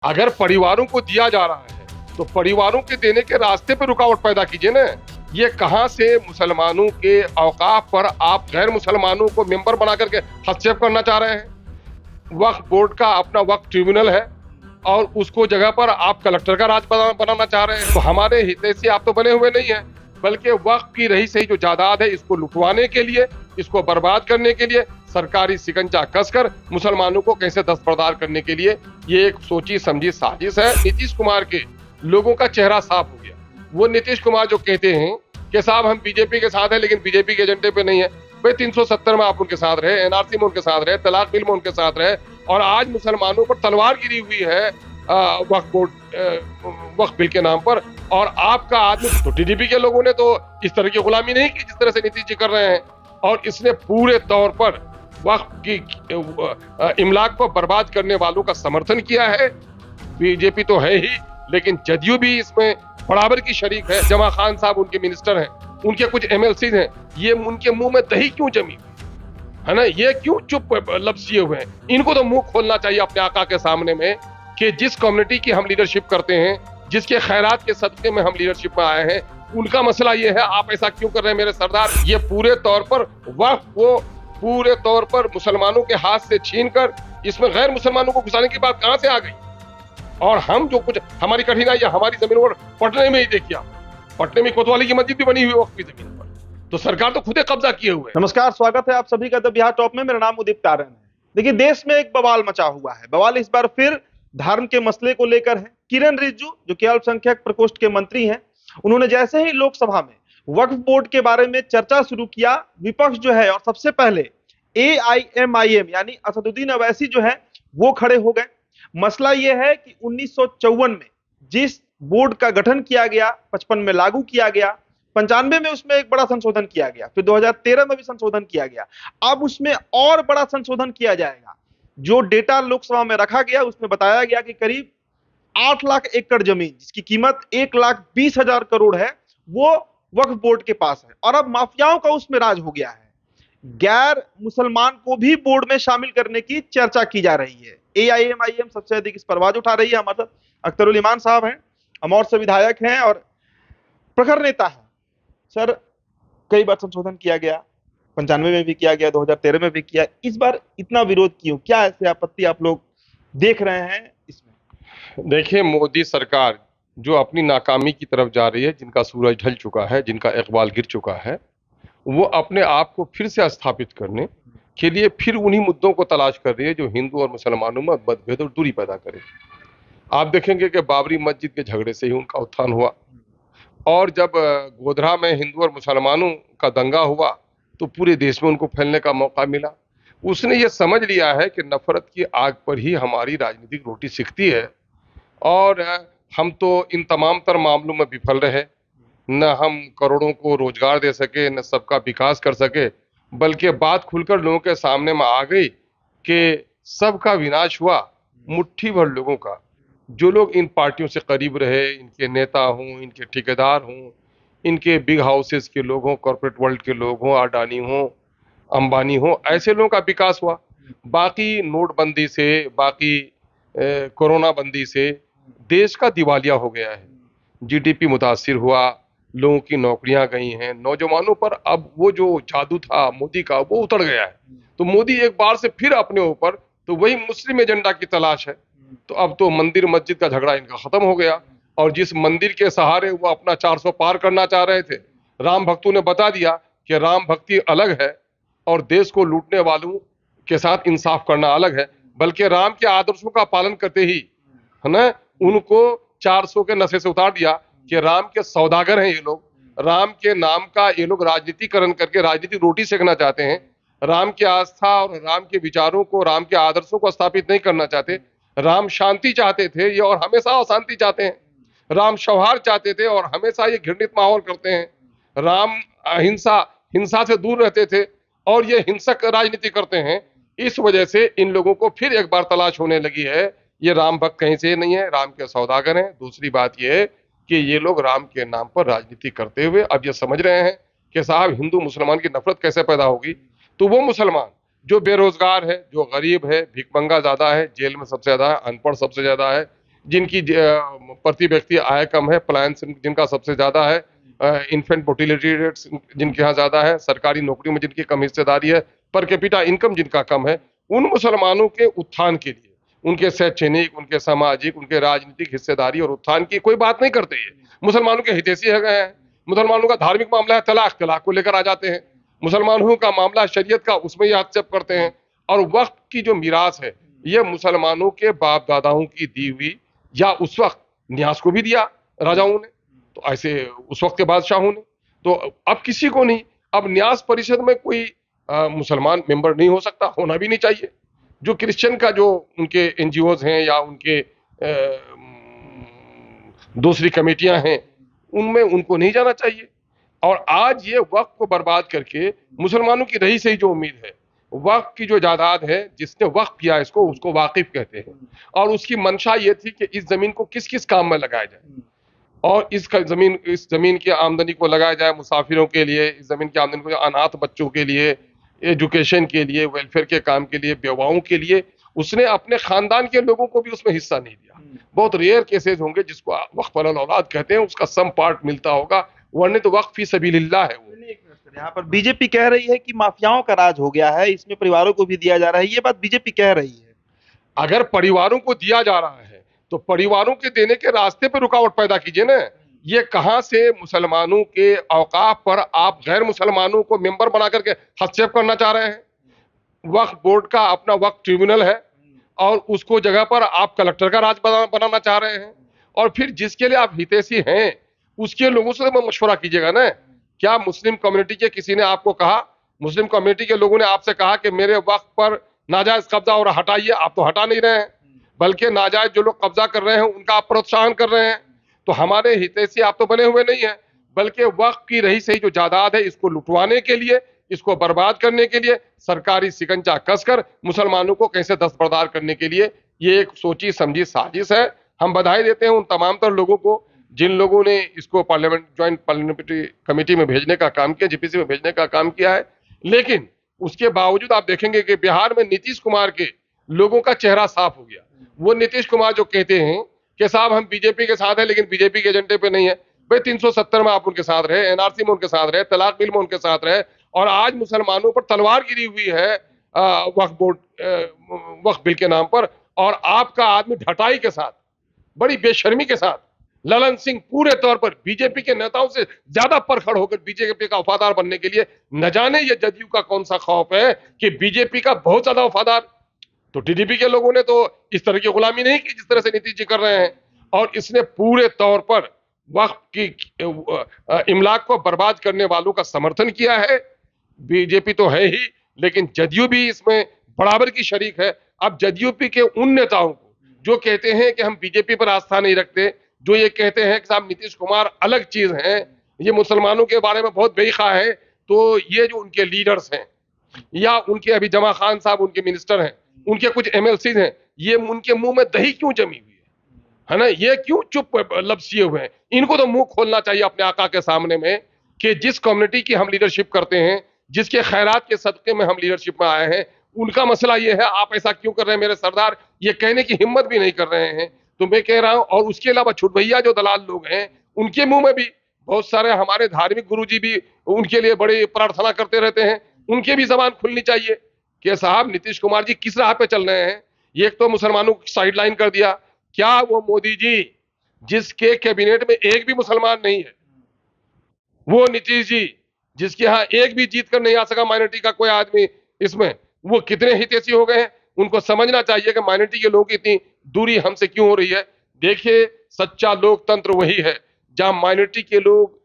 अगर परिवारों को दिया जा रहा है तो परिवारों के देने के रास्ते पे रुकावट पैदा कीजिए ना। ये कहां से मुसलमानों के औकाफ पर आप गैर मुसलमानों को मेंबर बना करके हस्तक्षेप करना चाह रहे हैं। वक्फ बोर्ड का अपना वक्फ ट्रिब्यूनल है और उसको जगह पर आप कलेक्टर का राज बनाना चाह रहे हैं। तो हमारे हितैषी आप तो बने हुए नहीं है, बल्कि वक्फ की रही सही जो जायदाद है इसको लुटवाने के लिए, इसको बर्बाद करने के लिए सरकारी शिकंजा कसकर मुसलमानों को कैसे दस्तबरदार करने के लिए ये एक सोची समझी साजिश है। नीतीश कुमार के लोगों का चेहरा साफ हो गया। वो नीतीश कुमार जो कहते हैं कि साहब हम बीजेपी के साथ हैं लेकिन बीजेपी के एजेंडे पे नहीं है। भाई 370 में आप उनके साथ रहे, एनआरसी में उनके साथ रहे, तलाक बिल में उनके साथ रहे और आज मुसलमानों पर तलवार गिरी हुई है वक्फ बोर्ड वक्फ बिल के नाम पर। और आपका आदमी तो टीडीपी के लोगों ने तो इस तरह की गुलामी नहीं की जिस तरह से नीतीश जी कर रहे हैं। और इसने पूरे तौर पर वक्फ की इमलाक को बर्बाद करने वालों का समर्थन किया है। बीजेपी तो है ही, लेकिन जदयू भी इसमें बराबर की शरीक है। जमा खान साहब उनके मिनिस्टर हैं, उनके कुछ एमएलसी हैं, ये उनके मुंह में दही क्यों जमी है ना? ये क्यों चुप लपसिए हुए हैं? इनको तो मुंह खोलना चाहिए अपने आका के सामने में कि जिस कम्युनिटी की हम लीडरशिप करते हैं, जिसके खैरात के सदके में हम लीडरशिप में आए हैं, उनका मसला ये है, आप ऐसा क्यों कर रहे हैं मेरे सरदार? ये पूरे तौर पर वक्फ को पूरे तौर पर मुसलमानों के हाथ से छीनकर इसमें गैर मुसलमानों को घुसाने की बात कहां से आ गई? और हम जो कुछ हमारी कठिनाई हमारी जमीन पर पटने में ही देखिए, पटने में कोतवाली की मस्जिद भी बनी हुई वक्फ की जमीन पर, तो सरकार तो खुदे कब्जा किए हुए। नमस्कार, स्वागत है आप सभी का द बिहार टॉप में। मेरा नाम उदित तारन है। देखिए, देश में एक बवाल मचा हुआ है। बवाल इस बार फिर धर्म के मसले को लेकर है। किरण रिजिजू जो कि अल्पसंख्यक प्रकोष्ठ के मंत्री हैं, उन्होंने जैसे ही लोकसभा में वक्फ बोर्ड के बारे में चर्चा शुरू किया, विपक्ष जो है और सबसे पहले एआईएमआईएम यानी असदुद्दीन अवैसी जो है वो खड़े हो गए। मसला यह है कि 1954 में जिस बोर्ड का गठन किया गया, 55 में लागू किया गया, 95 में उसमें एक बड़ा संशोधन किया गया, फिर 2013 में भी संशोधन किया गया, अब उसमें और बड़ा संशोधन किया जाएगा। जो डेटा लोकसभा में रखा गया उसमें बताया गया कि करीब 8 लाख एकड़ जमीन जिसकी कीमत 1,20,000 करोड़ है वो वक्फ बोर्ड के पास है और अब माफियाओं का उसमें राज हो गया है। गैर मुसलमान को भी बोर्ड में शामिल करने की चर्चा की जा रही है। एआईएमआईएम सबसे अधिक इस पर आवाज उठा रही है। हमारे साथ अख्तरुल ईमान साहब हैं, अमौर से विधायक हैं और प्रखर नेता हैं। सर, कई बार संशोधन किया गया, 95 में भी किया गया, 2013 में भी किया, इस बार इतना विरोध क्यों? क्या ऐसे आपत्ति आप लोग देख रहे हैं इसमें? देखिए, मोदी सरकार जो अपनी नाकामी की तरफ जा रही है, जिनका सूरज ढल चुका है, जिनका इकबाल गिर चुका है, वो अपने आप को फिर से स्थापित करने के लिए फिर उन्हीं मुद्दों को तलाश कर रही है जो हिंदू और मुसलमानों में मतभेद और दूरी पैदा करे। आप देखेंगे कि बाबरी मस्जिद के झगड़े से ही उनका उत्थान हुआ और जब गोधरा में हिंदू और मुसलमानों का दंगा हुआ तो पूरे देश में उनको फैलने का मौका मिला। उसने ये समझ लिया है कि नफरत की आग पर ही हमारी राजनीतिक रोटी सिकती है और हम तो इन तमाम तर मामलों में विफल रहे। न हम करोड़ों को रोजगार दे सके, न सबका विकास कर सके, बल्कि बात खुलकर लोगों के सामने में आ गई कि सबका विनाश हुआ मुट्ठी भर लोगों का। जो लोग इन पार्टियों से करीब रहे, इनके नेता हों, इनके ठेकेदार हों, इनके बिग हाउसेस के लोग हों, कॉर्पोरेट वर्ल्ड के लोग हों, अडानी हों, अंबानी हों, ऐसे लोगों का विकास हुआ। बाकी नोटबंदी से, बाकी कोरोना बंदी से देश का दिवालिया हो गया है। जीडीपी मुतासिर हुआ, लोगों की नौकरियां गई हैं, नौजवानों पर अब वो जो जादू था मोदी का वो उतर गया है। तो मोदी एक बार से फिर अपने ऊपर तो वही मुस्लिम एजेंडा की तलाश है। तो अब तो मंदिर मस्जिद का झगड़ा इनका खत्म हो गया और जिस मंदिर के सहारे वो अपना 400 पार करना चाह रहे थे, राम भक्तों ने बता दिया कि राम भक्ति अलग है और देश को लूटने वालों के साथ इंसाफ करना अलग है। बल्कि राम के आदर्शों का पालन करते ही है ना, उनको 400 के नशे से उतार दिया कि राम के सौदागर हैं ये लोग। राम के नाम का ये लोग राजनीतिकरण करके राजनीतिक रोटी सेकना चाहते हैं। राम की आस्था और राम के विचारों को, राम के आदर्शों को स्थापित नहीं करना चाहते। राम शांति चाहते थे ये और हमेशा अशांति चाहते हैं। राम सौहार्द चाहते थे और हमेशा ये घृणित माहौल करते हैं। राम हिंसा से दूर रहते थे और ये हिंसक राजनीति करते हैं। इस वजह से इन लोगों को फिर एक बार तलाश होने लगी है। ये राम भक्त कहीं से नहीं है, राम के सौदागर हैं। दूसरी बात ये है कि ये लोग राम के नाम पर राजनीति करते हुए अब ये समझ रहे हैं कि साहब हिंदू मुसलमान की नफरत कैसे पैदा होगी। तो वो मुसलमान जो बेरोजगार है, जो गरीब है, भिखमंगा ज्यादा है, जेल में सबसे ज्यादा है, अनपढ़ सबसे ज्यादा है, जिनकी प्रति व्यक्ति आय कम है, पलायन जिनका सबसे ज्यादा है, इन्फेंट मोर्टिलिटी रेट्स जिनके यहाँ ज्यादा है, सरकारी नौकरी में जिनकी कम हिस्सेदारी है, पर कैपिटा इनकम जिनका कम है, उन मुसलमानों के उत्थान के लिए, उनके शैक्षणिक, उनके सामाजिक, उनके राजनीतिक हिस्सेदारी और उत्थान की कोई बात नहीं करते हैं। मुसलमानों के हितैषी है गए हैं। मुसलमानों का धार्मिक मामला है तलाक, तलाक को लेकर आ जाते हैं। मुसलमानों का मामला शरीयत का, उसमें ही हस्तक्षेप करते हैं। और वक्त की जो मीरास है, ये मुसलमानों के बाप दादाओं की दी हुई, या उस वक्त न्यास को भी दिया राजाओं ने, तो ऐसे उस वक्त के बादशाहों ने, तो अब किसी को नहीं। अब न्यास परिषद में कोई मुसलमान मेंबर नहीं हो सकता, होना भी नहीं चाहिए। जो क्रिश्चियन का जो उनके एनजीओज हैं या उनके दूसरी कमेटियां हैं, उनमें उनको नहीं जाना चाहिए। और आज ये वक्त को बर्बाद करके मुसलमानों की रही सही जो उम्मीद है, वक्त की जो जायदाद है, जिसने वक्त किया इसको, उसको वाकिफ कहते हैं। और उसकी मंशा ये थी कि इस जमीन को किस किस काम में लगाया जाए, और इस जमीन की आमदनी को लगाया जाए मुसाफिरों के लिए, इस जमीन की आमदनी को अनाथ बच्चों के लिए, एजुकेशन के लिए, वेलफेयर के काम के लिए, बेवाओं के लिए। उसने अपने खानदान के लोगों को भी उसमें हिस्सा नहीं दिया। बहुत रेयर केसेस होंगे जिसको वक्फ अल औलाद कहते हैं, उसका सम पार्ट मिलता होगा, वरना तो वक्फ फी सबीलिल्लाह है वो। यहाँ पर बीजेपी कह रही है कि माफियाओं का राज हो गया है, इसमें परिवारों को भी दिया जा रहा है, ये बात बीजेपी कह रही है। अगर परिवारों को दिया जा रहा है तो परिवारों के देने के रास्ते पे रुकावट पैदा कीजिए ना। ये कहां से मुसलमानों के औकाफ पर आप गैर मुसलमानों को मेंबर बना करके हस्तक्षेप करना चाह रहे हैं? वक्फ बोर्ड का अपना वक्फ ट्रिब्यूनल है, और उसको जगह पर आप कलेक्टर का राज बनाना चाह रहे हैं। और फिर जिसके लिए आप हितैषी हैं, उसके लोगों से मशवरा कीजिएगा ना। क्या मुस्लिम कम्युनिटी के किसी ने आपको कहा, मुस्लिम कम्युनिटी के लोगों ने आपसे कहा कि मेरे वक्फ पर नाजायज कब्जा और हटाइए? आप तो हटा नहीं रहे हैं, बल्कि नाजायज जो लोग कब्जा कर रहे हैं उनका आप प्रोत्साहन कर रहे हैं। तो हमारे हितैषी आप तो बने हुए नहीं है, बल्कि वक्फ की रही सही जो जायदाद है, इसको लुटवाने के लिए, इसको बर्बाद करने के लिए सरकारी शिकंजा कसकर मुसलमानों को कैसे दस्तबरदार करने के लिए ये एक सोची समझी साजिश है। हम बधाई देते हैं उन तमाम तर लोगों को जिन लोगों ने इसको पार्लियामेंट ज्वाइंट पार्लियामेंट्री कमेटी में भेजने का काम किया, जीपीसी में भेजने का काम किया है। लेकिन उसके बावजूद आप देखेंगे कि बिहार में नीतीश कुमार के लोगों का चेहरा साफ हो गया। वो नीतीश कुमार जो कहते हैं कि साहब हम बीजेपी के साथ हैं, लेकिन बीजेपी के एजेंडे पे नहीं है। भाई 370 में आप उनके साथ रहे, एनआरसी में उनके साथ रहे, तलाक बिल में उनके साथ रहे, और आज मुसलमानों पर तलवार गिरी हुई है वक्फ बोर्ड वक्फ बिल के नाम पर। और आपका आदमी ढटाई के साथ, बड़ी बेशर्मी के साथ, ललन सिंह पूरे तौर पर बीजेपी के नेताओं से ज्यादा परखड़ होकर बीजेपी का वफादार बनने के लिए, न जाने ये जदयू का कौन सा खौफ है कि बीजेपी का बहुत ज्यादा वफादार। तो टीडीपी के लोगों ने तो इस तरह की गुलामी नहीं की जिस तरह से नीतीश जी कर रहे हैं। और इसने पूरे तौर पर वक्फ की इमलाक को बर्बाद करने वालों का समर्थन किया है। बीजेपी तो है ही, लेकिन जदयू भी इसमें बराबर की शरीक है। अब जदयू के उन नेताओं को जो कहते हैं कि हम बीजेपी पर आस्था नहीं रखते, जो ये कहते हैं कि साहब नीतीश कुमार अलग चीज हैं, ये मुसलमानों के बारे में बहुत बेखा है, तो ये जो उनके लीडर्स हैं, या उनके अभी जमा खान साहब उनके मिनिस्टर हैं, उनके कुछ एमएलसी हैं, ये उनके मुंह में दही क्यों जमी हुई है ना? ये क्यों चुप लपसिए हुए हैं? इनको तो मुंह खोलना चाहिए अपने आका के सामने में कि जिस कम्युनिटी की हम लीडरशिप करते हैं, जिसके खैरात के सदके में हम लीडरशिप में आए हैं, उनका मसला ये है, आप ऐसा क्यों कर रहे हैं मेरे सरदार? ये कहने की हिम्मत भी नहीं कर रहे हैं। तो मैं कह रहा हूं, और उसके अलावा छुट भैया जो दलाल लोग हैं, उनके मुंह में भी बहुत सारे हमारे धार्मिक गुरुजी भी उनके लिए बड़ी प्रार्थना करते रहते हैं, उनके भी जबान खुलनी चाहिए कि साहब नीतीश कुमार जी किस राह पे चल रहे हैं। ये एक तो मुसलमानों को साइडलाइन कर दिया, क्या वो मोदी जी जिसके कैबिनेट में एक भी मुसलमान नहीं है, वो नीतीश जी जिसके यहाँ एक भी जीत कर नहीं आ सका माइनॉरिटी का कोई आदमी, इसमें वो कितने हितैषी हो गए हैं? उनको समझना चाहिए कि माइनॉरिटी के लोगों की इतनी दूरी हमसे क्यों हो रही है। देखिए, सच्चा लोकतंत्र वही है जहां माइनॉरिटी के लोग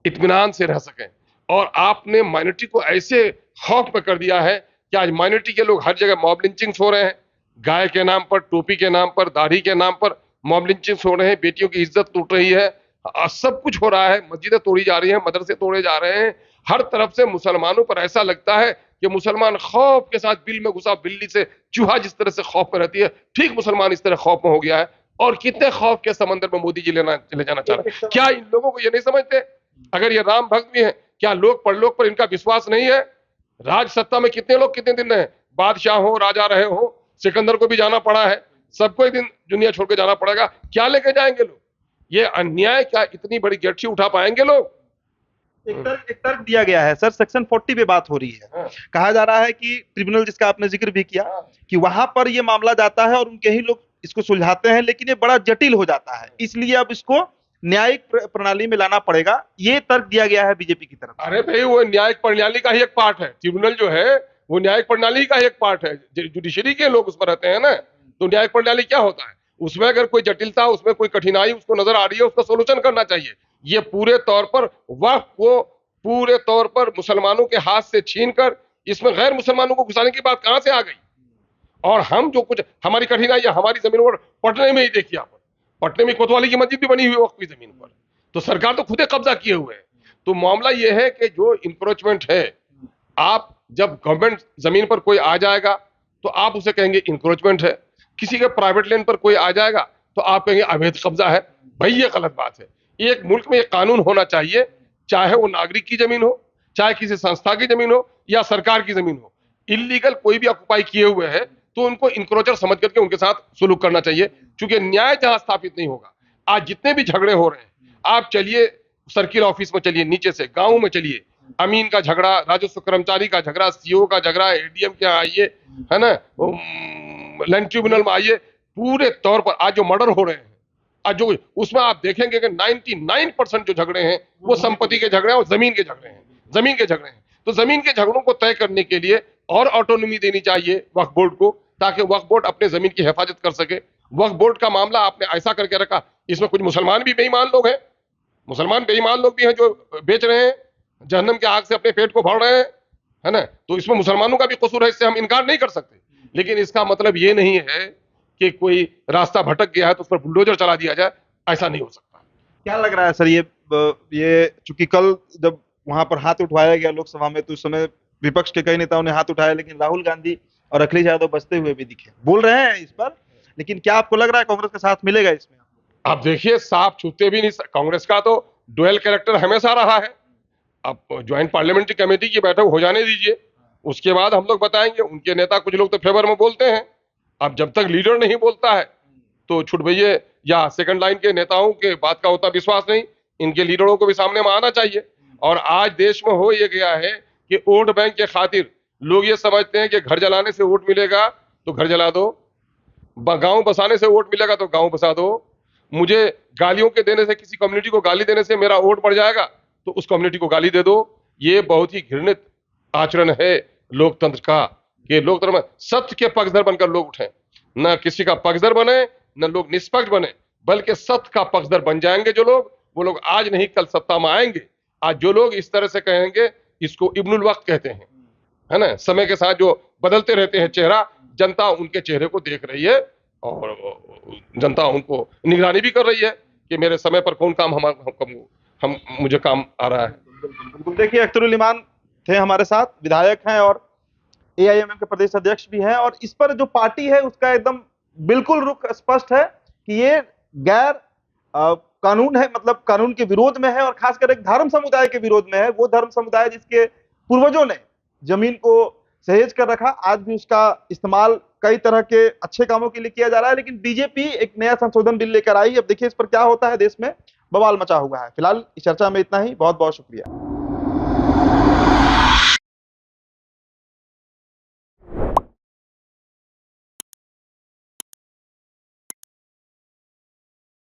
इत्मीनान से रह सकें, और आपने माइनॉरिटी को ऐसे खौफ में कर दिया है कि आज माइनॉरिटी के लोग हर जगह मॉब लिंचिंग्स हो रहे हैं। गाय के नाम पर, टोपी के नाम पर, दाढ़ी के नाम पर मॉब लिंचिंग्स हो रहे हैं, बेटियों की इज्जत टूट रही है, सब कुछ हो रहा है, मस्जिदें तोड़ी जा रही हैं, मदरसे तोड़े जा रहे हैं। हर तरफ से मुसलमानों पर ऐसा लगता है कि मुसलमान खौफ के साथ बिल में घुसा बिल्ली से चूहा जिस तरह से खौफ में रहती है, ठीक मुसलमान इस तरह खौफ में हो गया है। और कितने खौफ के समंदर में मोदी जी ले जाना चाह रहे हैं। क्या इन लोगों को ये नहीं समझते? अगर ये राम भक्त भी है, क्या लोक परलोक पर इनका विश्वास नहीं है? राज सत्ता में कितने लोग कितने दिन रहे, बादशाह हो, राजा रहे हो, सिकंदर को भी जाना पड़ा है, सबको एक दिन दुनिया छोड़ के जाना पड़ेगा। क्या लेके जाएंगे लोग? ये अन्याय क्या इतनी बड़ी गठरी उठा पाएंगे लोग? एक तर्क दिया गया है सर, सेक्शन 40 पे बात हो रही है। हाँ। कहा जा रहा है कि ट्रिब्यूनल, जिसका आपने जिक्र भी किया, कि वहां पर ये मामला जाता है और उनके ही लोग इसको सुलझाते हैं, लेकिन ये बड़ा जटिल हो जाता है, इसलिए अब इसको न्यायिक प्रणाली में लाना पड़ेगा। ये तर्क दिया गया है बीजेपी की तरफ। अरे भाई, वो न्यायिक प्रणाली का ही एक पार्ट है। ट्रिब्यूनल जो है वो न्यायिक प्रणाली का ही एक पार्ट है। जुडिशरी के लोग उसमें रहते हैं ना, तो न्यायिक प्रणाली क्या होता है? उसमें अगर कोई जटिलता, उसमें कोई कठिनाई उसको नजर आ रही है, उसका सोल्यूशन करना चाहिए। ये पूरे तौर पर वक्फ को पूरे तौर पर मुसलमानों के हाथ से छीनकर इसमें गैर मुसलमानों को घुसाने की बात कहां से आ गई? और हम जो कुछ हमारी कठिनाई हमारी जमीन पर पटने में ही देखिए आप, पटने में कोतवाली की मस्जिद भी बनी हुई वक्फ की जमीन पर, तो सरकार तो खुद ही कब्जा किए हुए है। तो मामला यह है कि जो इंक्रोचमेंट है, आप जब गवर्नमेंट जमीन पर कोई आ जाएगा तो आप उसे कहेंगे इंक्रोचमेंट है, किसी के प्राइवेट लैंड पर कोई आ जाएगा तो आप कहेंगे अवैध कब्जा है। भाई ये गलत बात है। एक मुल्क में एक कानून होना चाहिए, चाहे वो नागरिक की जमीन हो, चाहे किसी संस्था की जमीन हो या सरकार की जमीन हो, इलीगल कोई भी ऑक्युपाई किए हुए है तो उनको इंक्रोचर समझ करके उनके साथ सुलूक करना चाहिए, क्योंकि न्याय जहां स्थापित नहीं होगा। आज जितने भी झगड़े हो रहे हैं, आप चलिए सर्किल ऑफिस में, चलिए नीचे से गांव में चलिए, अमीन का झगड़ा, राजस्व कर्मचारी का झगड़ा, सीओ का झगड़ा, एडीएम के यहाँ आइए, है ना, लैंड ट्रिब्यूनल में आइए, पूरे तौर पर आज जो मर्डर हो रहे हैं, आज जो उसमें आप देखेंगे कि 99% जो झगड़े हैं वो संपत्ति के झगड़े हैं और जमीन के झगड़े हैं, जमीन के झगड़े हैं। तो जमीन के झगड़ों को तय करने के लिए और ऑटोनॉमी देनी चाहिए वक्फ बोर्ड को, ताकि वक्फ बोर्ड अपने जमीन की हिफाजत कर सके। वक्फ बोर्ड का मामला आपने ऐसा करके रखा, इसमें कुछ मुसलमान भी बेईमान लोग हैं, मुसलमान बेईमान लोग भी हैं जो बेच रहे हैं, जहन्नम के आग से अपने पेट को भर रहे हैं, है ना। तो इसमें मुसलमानों का भी कसूर है, इससे हम इनकार नहीं कर सकते। लेकिन इसका मतलब ये नहीं है कि कोई रास्ता भटक गया है तो उस पर बुलडोजर चला दिया जाए, ऐसा नहीं हो सकता। क्या लग रहा है सर, ये चूंकि कल जब वहां पर हाथ उठवाया गया लोकसभा में, तो उस समय विपक्ष के कई नेताओं ने हाथ उठाया, लेकिन राहुल गांधी और अखिलेश यादव बचते हुए भी दिखे, बोल रहे हैं इस पर, लेकिन क्या आपको लग रहा है कांग्रेस का साथ मिलेगा इसमें? आप देखिए, साफ छूते भी नहीं। कांग्रेस का तो डुअल कैरेक्टर हमेशा रहा है। अब ज्वाइंट पार्लियामेंट्री कमेटी की बैठक हो जाने दीजिए, उसके बाद हम लोग बताएंगे। उनके नेता कुछ लोग तो फेवर में बोलते हैं, अब जब तक लीडर नहीं बोलता है तो छुट भैये या सेकंड लाइन के नेताओं के बात का उतना विश्वास नहीं, इनके लीडरों को भी सामने में आना चाहिए। और आज देश में हो ये गया है कि वोट बैंक के खातिर लोग ये समझते हैं कि घर जलाने से वोट मिलेगा तो घर जला दो, गांव बसाने से वोट मिलेगा तो गांव बसा दो, मुझे गालियों के देने से, किसी कम्युनिटी को गाली देने से मेरा वोट बढ़ जाएगा तो उस कम्युनिटी को गाली दे दो। ये बहुत ही घृणित आचरण है लोकतंत्र का, कि लोकतंत्र में सत्य के पक्षधर बनकर लोग उठे, न किसी का पक्षधर बने, न लोग निष्पक्ष बने, बल्कि सत्य का पक्षधर बन जाएंगे जो लोग, वो लोग आज नहीं कल सत्ता में आएंगे। आज जो लोग इस तरह से कहेंगे, इसको इब्नुल वक्त कहते हैं, है ना। समय के साथ जो बदलते रहते हैं चेहरा, जनता उनके चेहरे को देख रही है और जनता उनको निगरानी भी कर रही है कि मेरे समय पर कौन काम हम मुझे काम आ रहा है। बिल्कुल। देखिए, अख्तरुल ईमान थे हमारे साथ, विधायक हैं और एआईएमएम के प्रदेश अध्यक्ष भी हैं, और इस पर जो पार्टी है उसका एकदम बिल्कुल रुख स्पष्ट है कि ये गैर कानून है, मतलब कानून के विरोध में है, और खासकर एक धर्म समुदाय के विरोध में है। वो धर्म समुदाय जिसके पूर्वजों ने जमीन को सहेज कर रखा, आज भी उसका इस्तेमाल कई तरह के अच्छे कामों के लिए किया जा रहा है। लेकिन बीजेपी एक नया संशोधन बिल लेकर आई, अब देखिए इस पर क्या होता है। देश में बवाल मचा हुआ है। फिलहाल इस चर्चा में इतना ही, बहुत बहुत शुक्रिया।